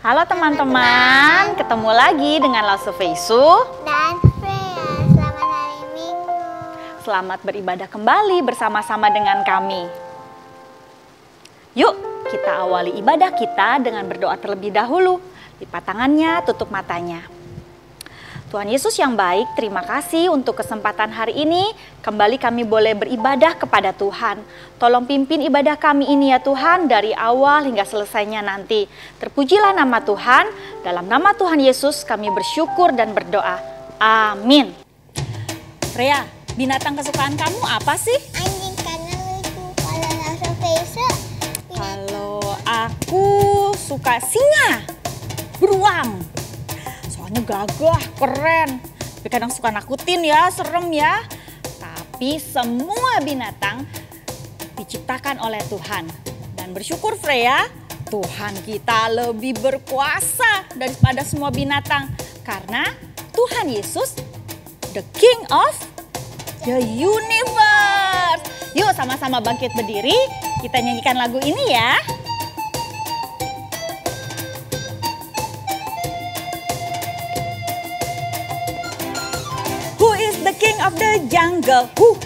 Halo teman-teman, ketemu lagi dengan Lause Feisu dan Freya. Selamat hari Minggu. Selamat beribadah kembali bersama-sama dengan kami. Yuk, kita awali ibadah kita dengan berdoa terlebih dahulu. Lipat tangannya, tutup matanya. Tuhan Yesus yang baik, terima kasih untuk kesempatan hari ini. Kembali kami boleh beribadah kepada Tuhan. Tolong pimpin ibadah kami ini ya Tuhan, dari awal hingga selesainya nanti. Terpujilah nama Tuhan. Dalam nama Tuhan Yesus kami bersyukur dan berdoa. Amin. Freya, binatang kesukaan kamu apa sih? Anjing karena lucu. Kalau Lause Feisu, Kalau aku suka singa, beruang. Soalnya gagah, keren. Tapi kadang suka nakutin ya, serem ya. Tapi semua binatang diciptakan oleh Tuhan. Dan bersyukur Freya, Tuhan kita lebih berkuasa daripada semua binatang. Karena Tuhan Yesus, the King of the universe. Yuk sama-sama bangkit berdiri, kita nyanyikan lagu ini ya. Who is the king of the jungle? Who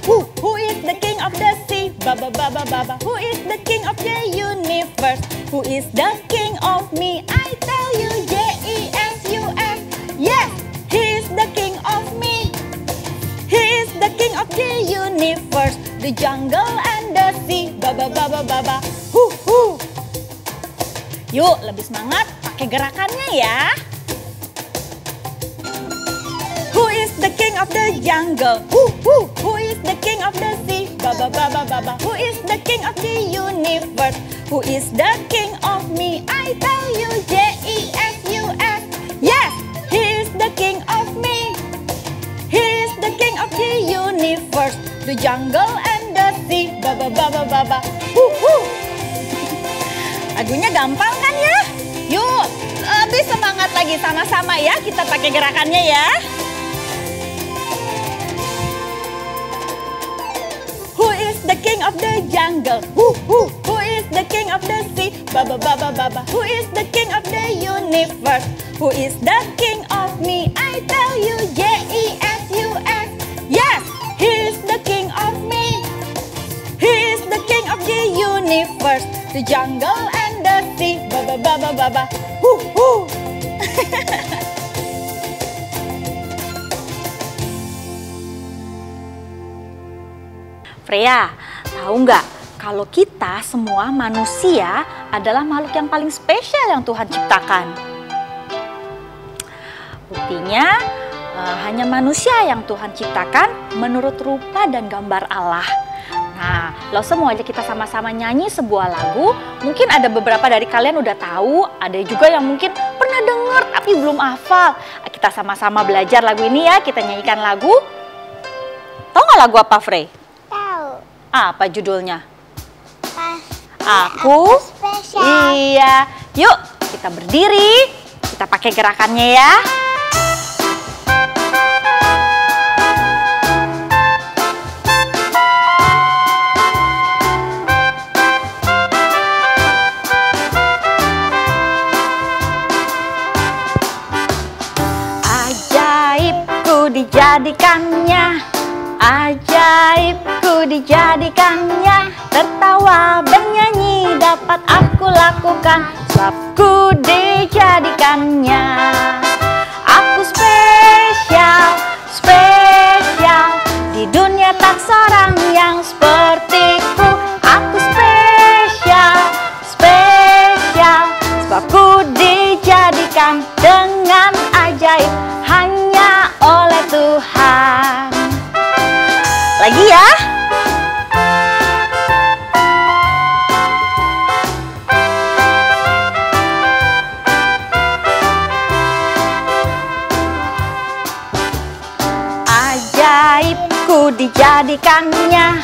is the king of the sea? Baba, baba, baba. Who is the king of the universe? Who is the king of me? I tell you, J-E-S-U-S. Yes, he is the king of me. He is the king of the universe, the jungle and the sea. Baba, baba, baba. Yuk, lebih semangat pakai gerakannya ya. Who is the king of the jungle? Who is the king of the sea? Baba, baba, baba. Who is the king of the universe? Who is the king of me? I tell you, J-E-S-U-S. Yes, he is the king of me. He is the king of the universe, the jungle and the sea. Baba, baba, baba. Lagunya gampang kan ya? Yuk, lebih semangat lagi sama-sama ya. Kita pakai gerakannya ya. Who is the king of the jungle? Who is the king of the sea? Baba, baba, baba. Who is the king of the universe? Who is the king of me? I tell you, J-E-S-U-S. Yes, he is the king of me. He is the king of the universe, the jungle and the sea. Baba, baba, baba. Freya, tahu nggak kalau kita semua manusia adalah makhluk yang paling spesial yang Tuhan ciptakan? Buktinya hanya manusia yang Tuhan ciptakan menurut rupa dan gambar Allah. Nah, Lause mau ajak kita sama-sama nyanyi sebuah lagu. Mungkin ada beberapa dari kalian udah tahu, ada juga yang mungkin pernah dengar tapi belum hafal. Kita sama-sama belajar lagu ini ya, kita nyanyikan lagu. Tahu nggak lagu apa, Frey? tahu. Apa judulnya? Pas Aku spesial. Iya. Yuk, kita berdiri. Kita pakai gerakannya ya. Ajaibku dijadikannya, ajaibku dijadikannya. Tertawa bernyanyi dapat aku lakukan, sebab ku dijadikannya. Aku spesial, spesial, di dunia tak seorang yang sepertiku. Aku spesial, spesial, sebab ku dijadikan dengan ajaib hanya oleh Tuhan. Lagi ya. Ajaibku dijadikannya,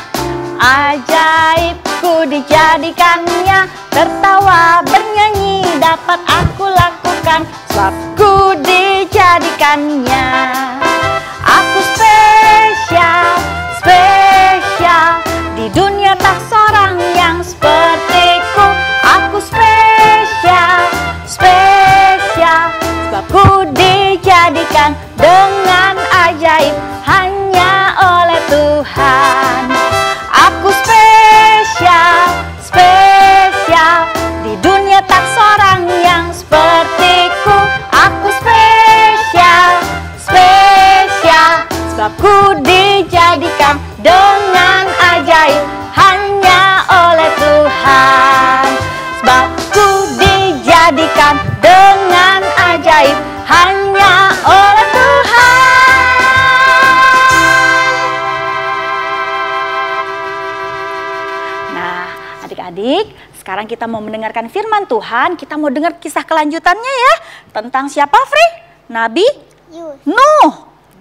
ajaibku dijadikannya. Tertawa bernyanyi dapat aku lakukan, sebab ku dijadikannya. Aku spesial, spesial, di dunia tak seorang yang sepertiku. Aku spesial, spesial. sebab ku dijadikan dengan ajaib hanya oleh Tuhan. Aku spesial, spesial, di dunia tak seorang yang sepertiku. Aku spesial, spesial, sebab ku dijadikan dengan ajaib hanya oleh Tuhan. Sebab ku dijadikan dengan ajaib hanya oleh Tuhan. Nah, adik-adik, sekarang kita mau mendengarkan firman Tuhan. Kita mau dengar kisah kelanjutannya ya. Tentang siapa, Fri? Nabi Nuh.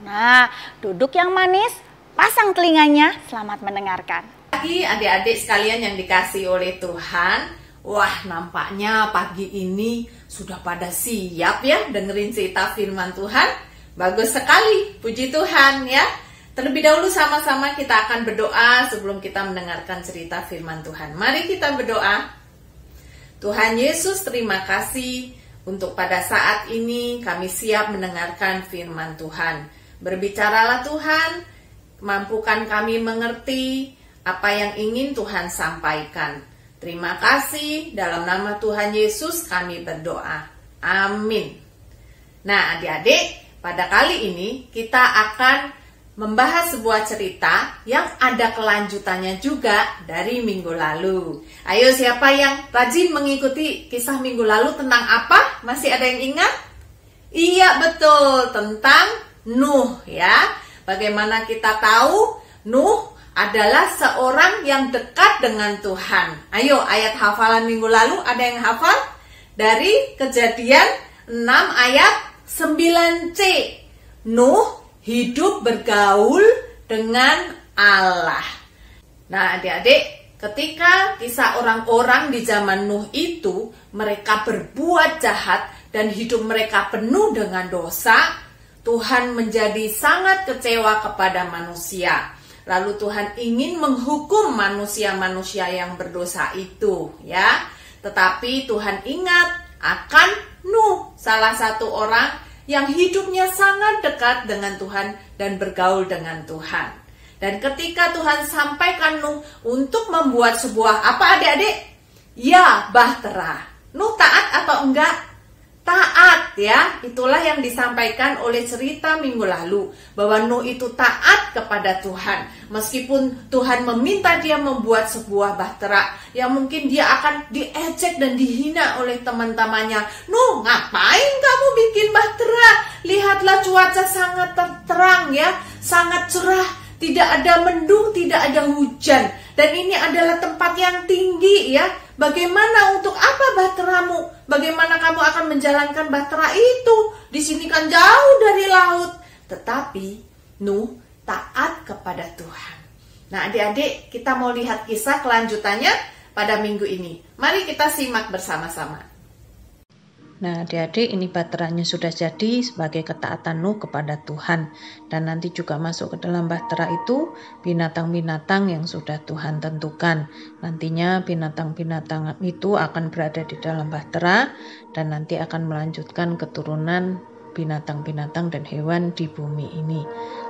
Nah, duduk yang manis, pasang telinganya, selamat mendengarkan. Pagi adik-adik sekalian yang dikasihi oleh Tuhan. Wah, nampaknya pagi ini sudah pada siap ya dengerin cerita firman Tuhan. Bagus sekali, puji Tuhan ya. Terlebih dahulu sama-sama kita akan berdoa sebelum kita mendengarkan cerita firman Tuhan. Mari kita berdoa. Tuhan Yesus, terima kasih untuk pada saat ini kami siap mendengarkan firman Tuhan. Berbicaralah Tuhan, mampukan kami mengerti apa yang ingin Tuhan sampaikan. Terima kasih, dalam nama Tuhan Yesus kami berdoa. Amin. Nah, adik-adik, pada kali ini kita akan membahas sebuah cerita yang ada kelanjutannya juga dari minggu lalu. Ayo, siapa yang rajin mengikuti kisah minggu lalu tentang apa? Masih ada yang ingat? Iya, betul, tentang Nuh ya. Bagaimana kita tahu Nuh adalah seorang yang dekat dengan Tuhan. Ayo, ayat hafalan minggu lalu ada yang hafal? Dari Kejadian 6 ayat 9c. Nuh hidup bergaul dengan Allah. Nah, adik-adik, ketika kisah orang-orang di zaman Nuh itu, mereka berbuat jahat dan hidup mereka penuh dengan dosa, Tuhan menjadi sangat kecewa kepada manusia. Lalu Tuhan ingin menghukum manusia-manusia yang berdosa itu, ya. Tetapi Tuhan ingat akan Nuh, salah satu orang yang hidupnya sangat dekat dengan Tuhan dan bergaul dengan Tuhan. Dan ketika Tuhan sampaikan Nuh untuk membuat sebuah apa, adik-adik? Ya, bahtera. Nuh taat atau enggak? Taat ya, itulah yang disampaikan oleh cerita minggu lalu, bahwa Nuh itu taat kepada Tuhan. Meskipun Tuhan meminta dia membuat sebuah bahtera yang mungkin dia akan diejek dan dihina oleh teman-temannya. Nuh, ngapain kamu bikin bahtera? Lihatlah cuaca sangat terang ya, sangat cerah, tidak ada mendung, tidak ada hujan. Dan ini adalah tempat yang tinggi ya. Bagaimana untuk apa bahteramu? Bagaimana kamu akan menjalankan bahtera itu? Di sini kan jauh dari laut. Tetapi Nuh taat kepada Tuhan. Nah, adik-adik, kita mau lihat kisah kelanjutannya pada minggu ini. Mari kita simak bersama-sama. Nah, adik-adik, ini bahteranya sudah jadi sebagai ketaatan Nuh kepada Tuhan. Dan nanti juga masuk ke dalam bahtera itu binatang-binatang yang sudah Tuhan tentukan. Nantinya binatang-binatang itu akan berada di dalam bahtera dan nanti akan melanjutkan keturunan binatang-binatang dan hewan di bumi ini.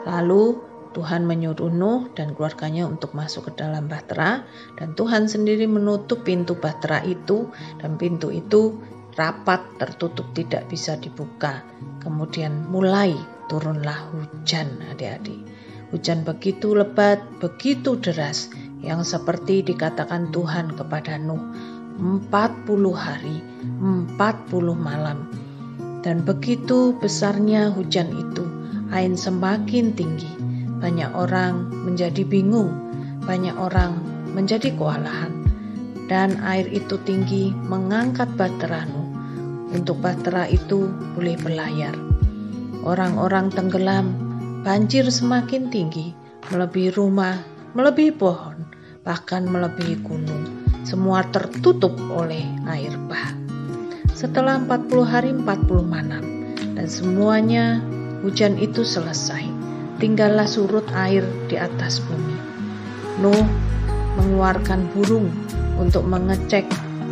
Lalu Tuhan menyuruh Nuh dan keluarganya untuk masuk ke dalam bahtera, dan Tuhan sendiri menutup pintu bahtera itu, dan pintu itu rapat, tertutup, tidak bisa dibuka. Kemudian mulai turunlah hujan, adik-adik. Hujan begitu lebat, begitu deras, yang seperti dikatakan Tuhan kepada Nuh, 40 hari, 40 malam. Dan begitu besarnya hujan itu, air semakin tinggi. Banyak orang menjadi bingung, banyak orang menjadi kewalahan. Dan air itu tinggi mengangkat bahtera Nuh. Untuk bahtera itu boleh berlayar. Orang-orang tenggelam, banjir semakin tinggi, melebihi rumah, melebihi pohon, bahkan melebihi gunung. Semua tertutup oleh air bah. Setelah 40 hari 40 malam, dan semuanya hujan itu selesai, tinggallah surut air di atas bumi. Nuh mengeluarkan burung untuk mengecek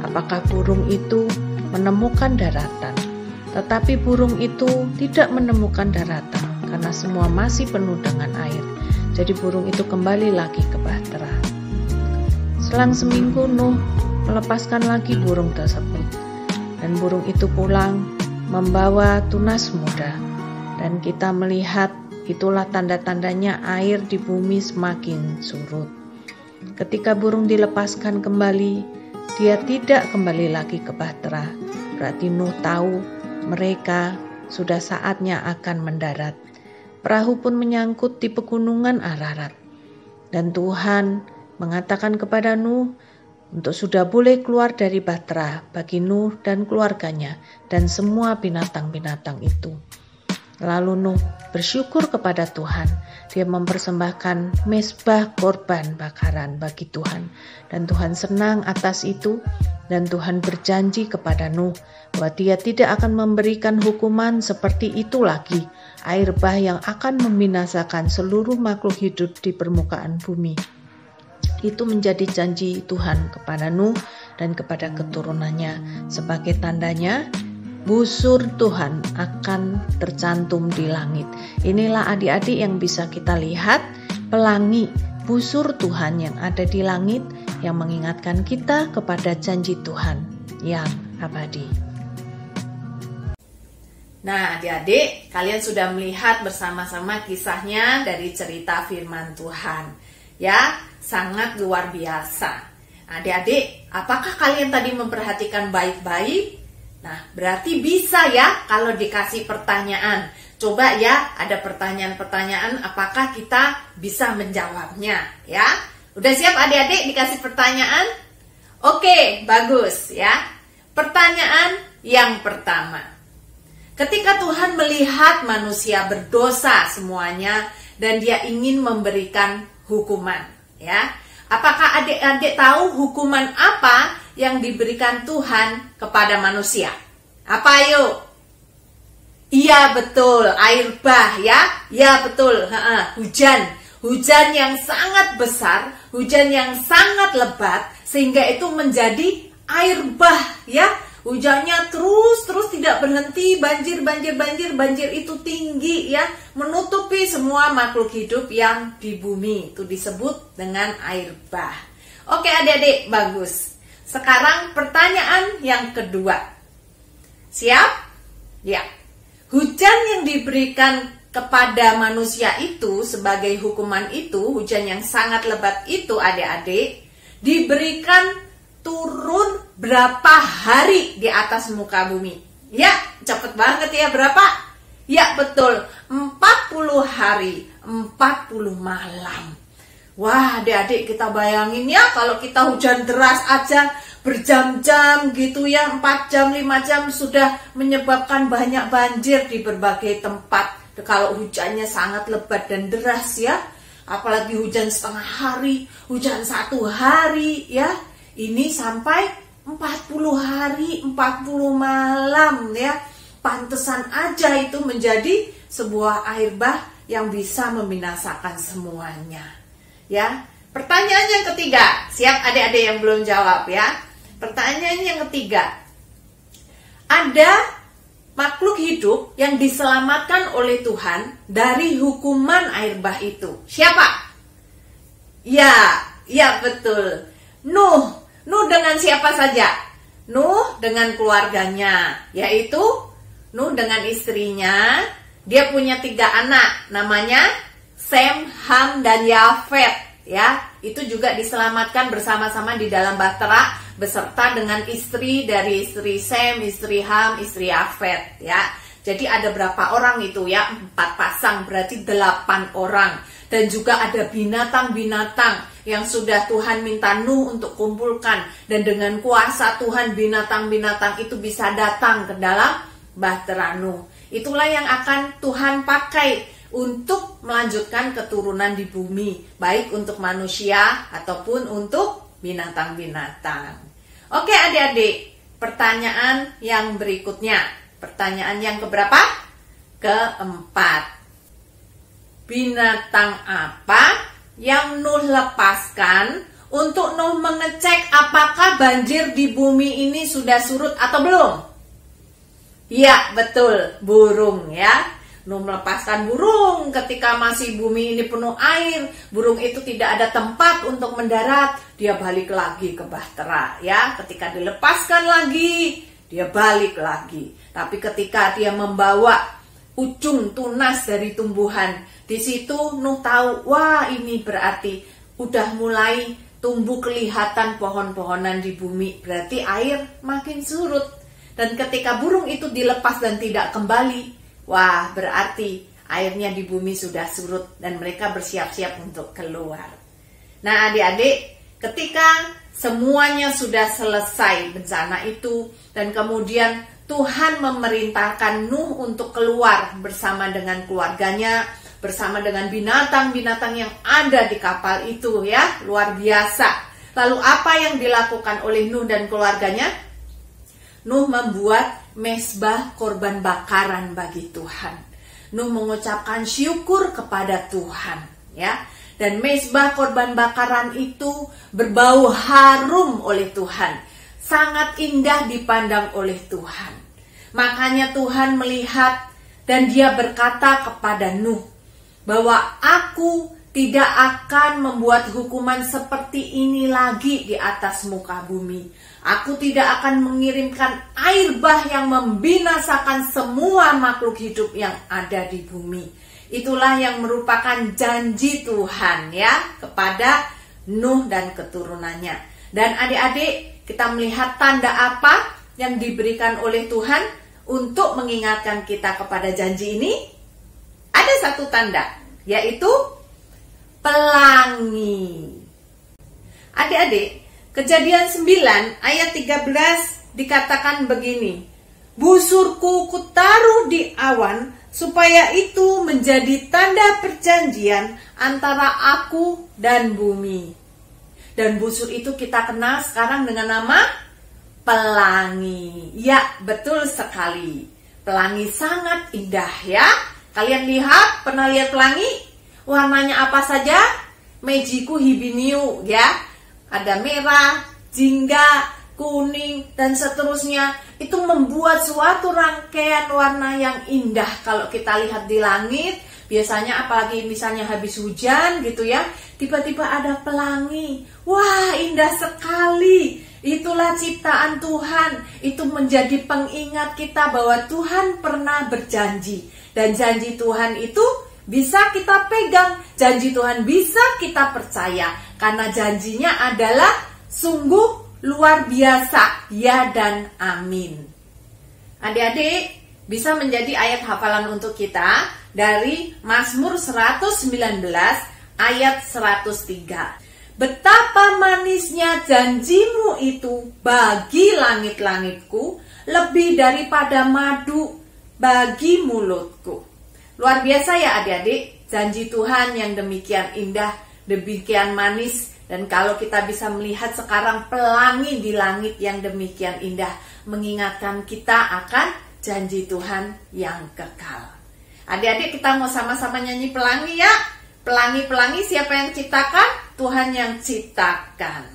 apakah burung itu menemukan daratan. Tetapi burung itu tidak menemukan daratan karena semua masih penuh dengan air. Jadi burung itu kembali lagi ke bahtera. Selang seminggu Nuh melepaskan lagi burung tersebut. Dan burung itu pulang membawa tunas muda. Dan kita melihat itulah tanda-tandanya air di bumi semakin surut. Ketika burung dilepaskan kembali, dia tidak kembali lagi ke bahtera. Berarti Nuh tahu mereka sudah saatnya akan mendarat. Perahu pun menyangkut di pegunungan Ararat. Dan Tuhan mengatakan kepada Nuh untuk sudah boleh keluar dari bahtera bagi Nuh dan keluarganya dan semua binatang-binatang itu. Lalu Nuh bersyukur kepada Tuhan. Dia mempersembahkan mezbah korban bakaran bagi Tuhan. Dan Tuhan senang atas itu. Dan Tuhan berjanji kepada Nuh bahwa dia tidak akan memberikan hukuman seperti itu lagi. Air bah yang akan membinasakan seluruh makhluk hidup di permukaan bumi. Itu menjadi janji Tuhan kepada Nuh dan kepada keturunannya. Sebagai tandanya, busur Tuhan akan tercantum di langit. Inilah adik-adik yang bisa kita lihat, pelangi busur Tuhan yang ada di langit yang mengingatkan kita kepada janji Tuhan yang abadi. Nah, adik-adik, kalian sudah melihat bersama-sama kisahnya dari cerita firman Tuhan. Ya, sangat luar biasa. Adik-adik, apakah kalian tadi memperhatikan baik-baik? Nah, berarti bisa ya kalau dikasih pertanyaan. Coba ya, ada pertanyaan-pertanyaan, apakah kita bisa menjawabnya? Ya, udah siap adik-adik dikasih pertanyaan? Oke, bagus ya. Pertanyaan yang pertama. Ketika Tuhan melihat manusia berdosa semuanya dan dia ingin memberikan hukuman, ya. Apakah adik-adik tahu hukuman apa yang diberikan Tuhan kepada manusia? Apa yuk? Iya betul, air bah ya. Ya betul, hujan. Hujan yang sangat besar, hujan yang sangat lebat sehingga itu menjadi air bah ya. Hujannya terus tidak berhenti, banjir itu tinggi ya, menutupi semua makhluk hidup yang di bumi. Itu disebut dengan air bah. Oke adik-adik, bagus. Sekarang pertanyaan yang kedua. Siap? Ya. Hujan yang diberikan kepada manusia itu sebagai hukuman itu, hujan yang sangat lebat itu adik-adik, diberikan turun berapa hari di atas muka bumi? Ya, cepet banget ya, berapa? Ya, betul, 40 hari, 40 malam. Wah, adik-adik kita bayangin ya, kalau kita hujan deras aja berjam-jam gitu ya, 4 jam, 5 jam sudah menyebabkan banyak banjir di berbagai tempat. Kalau hujannya sangat lebat dan deras ya, apalagi hujan setengah hari, hujan 1 hari ya. Ini sampai 40 hari, 40 malam ya. Pantesan aja itu menjadi sebuah air bah yang bisa membinasakan semuanya. Ya. Pertanyaan yang ketiga. Siap adik-adik yang belum jawab ya. Pertanyaan yang ketiga. Ada makhluk hidup yang diselamatkan oleh Tuhan dari hukuman air bah itu. Siapa? Ya betul. Nuh dengan siapa saja? Nuh dengan keluarganya, yaitu Nuh dengan istrinya. Dia punya 3 anak, namanya Sem, Ham, dan Yafet. Ya, itu juga diselamatkan bersama-sama di dalam bahtera beserta dengan istri dari istri Sem, istri Ham, istri Yafet. Ya, jadi ada berapa orang itu ya? 4 pasang, berarti 8 orang. Dan juga ada binatang-binatang yang sudah Tuhan minta Nuh untuk kumpulkan. Dan dengan kuasa Tuhan binatang-binatang itu bisa datang ke dalam bahtera Nuh. Itulah yang akan Tuhan pakai untuk melanjutkan keturunan di bumi. Baik untuk manusia ataupun untuk binatang-binatang. Oke adik-adik, pertanyaan yang berikutnya. Pertanyaan yang keberapa? Keempat. Binatang apa yang Nuh lepaskan untuk Nuh mengecek apakah banjir di bumi ini sudah surut atau belum? Iya, betul, burung ya. Nuh melepaskan burung ketika masih bumi ini penuh air. Burung itu tidak ada tempat untuk mendarat. Dia balik lagi ke bahtera ya. Ketika dilepaskan lagi, dia balik lagi. Tapi ketika dia membawa ujung tunas dari tumbuhan, di situ Nuh tahu, wah ini berarti udah mulai tumbuh kelihatan pohon-pohonan di bumi. Berarti air makin surut. Dan ketika burung itu dilepas dan tidak kembali, wah berarti airnya di bumi sudah surut dan mereka bersiap-siap untuk keluar. Nah adik-adik, ketika semuanya sudah selesai bencana itu dan kemudian Tuhan memerintahkan Nuh untuk keluar bersama dengan keluarganya, bersama dengan binatang-binatang yang ada di kapal itu ya, luar biasa. Lalu apa yang dilakukan oleh Nuh dan keluarganya? Nuh membuat mezbah korban bakaran bagi Tuhan. Nuh mengucapkan syukur kepada Tuhan ya. Dan mezbah korban bakaran itu berbau harum oleh Tuhan. Sangat indah dipandang oleh Tuhan. Makanya Tuhan melihat dan dia berkata kepada Nuh bahwa aku tidak akan membuat hukuman seperti ini lagi di atas muka bumi. Aku tidak akan mengirimkan air bah yang membinasakan semua makhluk hidup yang ada di bumi. Itulah yang merupakan janji Tuhan ya kepada Nuh dan keturunannya. Dan adik-adik, kita melihat tanda apa yang diberikan oleh Tuhan untuk mengingatkan kita kepada janji ini? Ada satu tanda, yaitu pelangi. Adik-adik, Kejadian 9 ayat 13 dikatakan begini, busurku kutaruh di awan supaya itu menjadi tanda perjanjian antara aku dan bumi. Dan busur itu kita kenal sekarang dengan nama pelangi. Ya, betul sekali. Pelangi sangat indah ya. Kalian lihat, pernah lihat pelangi? Warnanya apa saja? Mejiku hibiniu ya. Ada merah, jingga, kuning, dan seterusnya. Itu membuat suatu rangkaian warna yang indah. Kalau kita lihat di langit, biasanya apalagi misalnya habis hujan gitu ya, tiba-tiba ada pelangi. Wah, indah sekali. Itulah ciptaan Tuhan. Itu menjadi pengingat kita bahwa Tuhan pernah berjanji. Dan janji Tuhan itu bisa kita pegang, janji Tuhan bisa kita percaya, karena janjinya adalah sungguh luar biasa, ya dan amin. Adik-adik, bisa menjadi ayat hafalan untuk kita dari Mazmur 119 ayat 103. Betapa manisnya janjimu itu bagi langit-langitku, lebih daripada madu bagi mulutku. Luar biasa ya adik-adik, janji Tuhan yang demikian indah, demikian manis. Dan kalau kita bisa melihat sekarang pelangi di langit yang demikian indah, mengingatkan kita akan janji Tuhan yang kekal. Adik-adik, kita mau sama-sama nyanyi pelangi ya. Pelangi-pelangi siapa yang ciptakan? Tuhan yang ciptakan.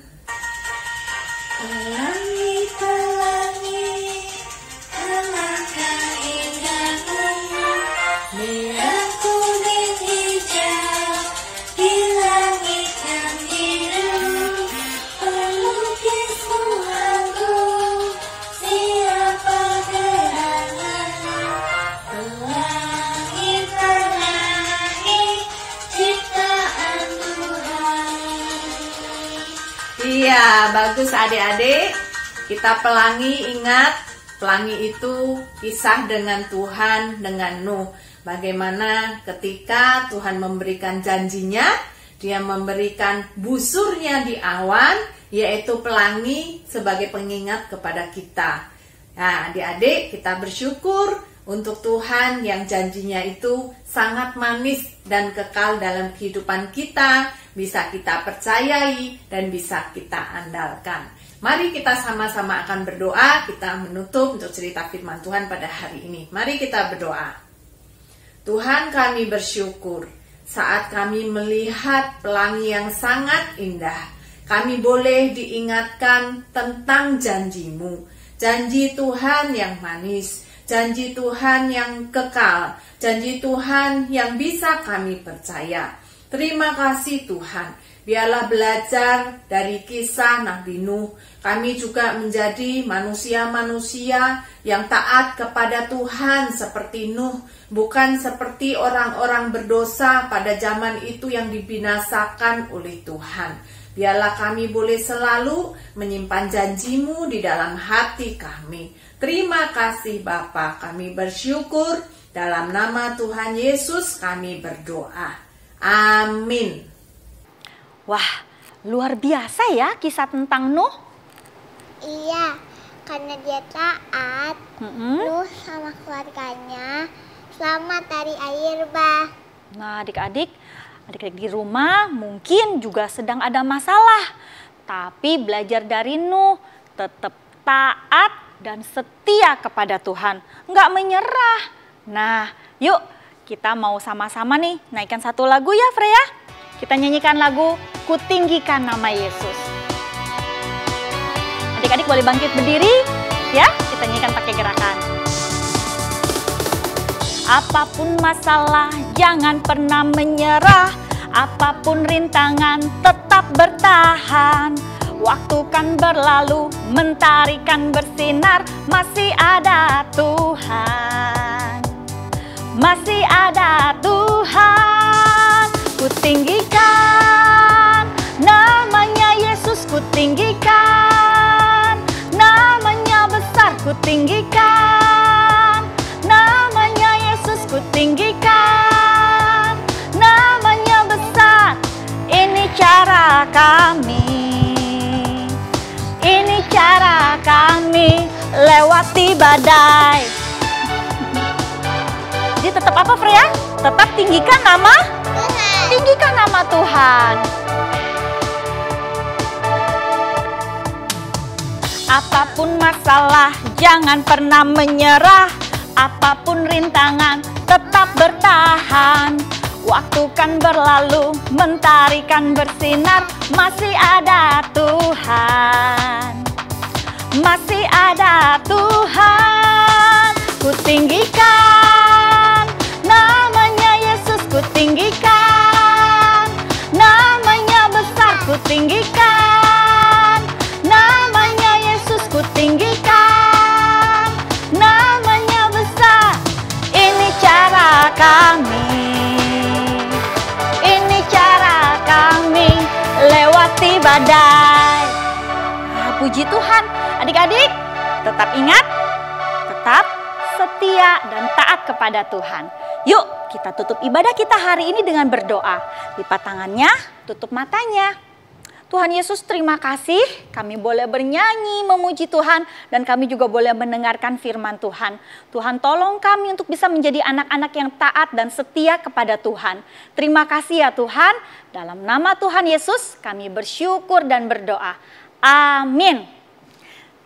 Pelangi-pelangi, alangkah indahmu, merah kuning hijau di langit yang biru, pelukis Tuhanku, siapa gerangan. Pelangi-pelangi, ciptaan Tuhan. Iya, bagus adik-adik. Kita pelangi, ingat, pelangi itu kisah dengan Tuhan, dengan Nuh. Bagaimana ketika Tuhan memberikan janjinya, dia memberikan busurnya di awan, yaitu pelangi sebagai pengingat kepada kita. Nah, adik-adik, kita bersyukur untuk Tuhan yang janjinya itu sangat manis dan kekal dalam kehidupan kita, bisa kita percayai dan bisa kita andalkan. Mari kita sama-sama akan berdoa, kita menutup untuk cerita firman Tuhan pada hari ini. Mari kita berdoa. Tuhan, kami bersyukur saat kami melihat pelangi yang sangat indah. Kami boleh diingatkan tentang janji-Mu, janji Tuhan yang manis, janji Tuhan yang kekal, janji Tuhan yang bisa kami percaya. Terima kasih Tuhan. Biarlah belajar dari kisah Nabi Nuh, kami juga menjadi manusia-manusia yang taat kepada Tuhan seperti Nuh, bukan seperti orang-orang berdosa pada zaman itu yang dibinasakan oleh Tuhan. Biarlah kami boleh selalu menyimpan janji-Mu di dalam hati kami. Terima kasih Bapa, kami bersyukur. Dalam nama Tuhan Yesus kami berdoa. Amin. Wah, luar biasa ya kisah tentang Nuh. Iya, karena dia taat, Nuh sama keluarganya selamat dari air bah. Nah, adik-adik di rumah mungkin juga sedang ada masalah. Tapi belajar dari Nuh, tetap taat dan setia kepada Tuhan. Nggak menyerah. Nah, yuk kita mau sama-sama nih naikkan satu lagu ya Freya. Kita nyanyikan lagu Kutinggikan Nama Yesus. Adik-adik boleh bangkit berdiri ya. Kita nyanyikan pakai gerakan. Apapun masalah jangan pernah menyerah. Apapun rintangan tetap bertahan. Waktu kan berlalu, mentari kan bersinar. Masih ada Tuhan. Masih ada Tuhan. Kutinggikan namanya Yesus, kutinggikan namanya besar, kutinggikan namanya Yesus, kutinggikan namanya besar. Ini cara kami, ini cara kami lewati badai. Jadi tetap apa Freya? Tetap tinggikan nama Tuhan. Tinggikan nama Tuhan. Apapun masalah jangan pernah menyerah. Apapun rintangan tetap bertahan. Waktu kan berlalu, mentari kan bersinar. Masih ada Tuhan. Masih ada Tuhan. Kutinggikan namanya Yesus, kutinggikan namanya besar, kutinggikan namanya Yesus, kutinggikan namanya besar. Ini cara kami, ini cara kami lewati badai. Nah, puji Tuhan. Adik-adik tetap ingat, tetap setia dan taat kepada Tuhan. Yuk kita tutup ibadah kita hari ini dengan berdoa. Lipat tangannya, tutup matanya. Tuhan Yesus, terima kasih kami boleh bernyanyi memuji Tuhan dan kami juga boleh mendengarkan firman Tuhan. Tuhan tolong kami untuk bisa menjadi anak-anak yang taat dan setia kepada Tuhan. Terima kasih ya Tuhan. Dalam nama Tuhan Yesus kami bersyukur dan berdoa. Amin.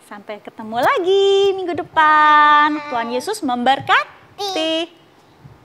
Sampai ketemu lagi minggu depan. Tuhan Yesus memberkati.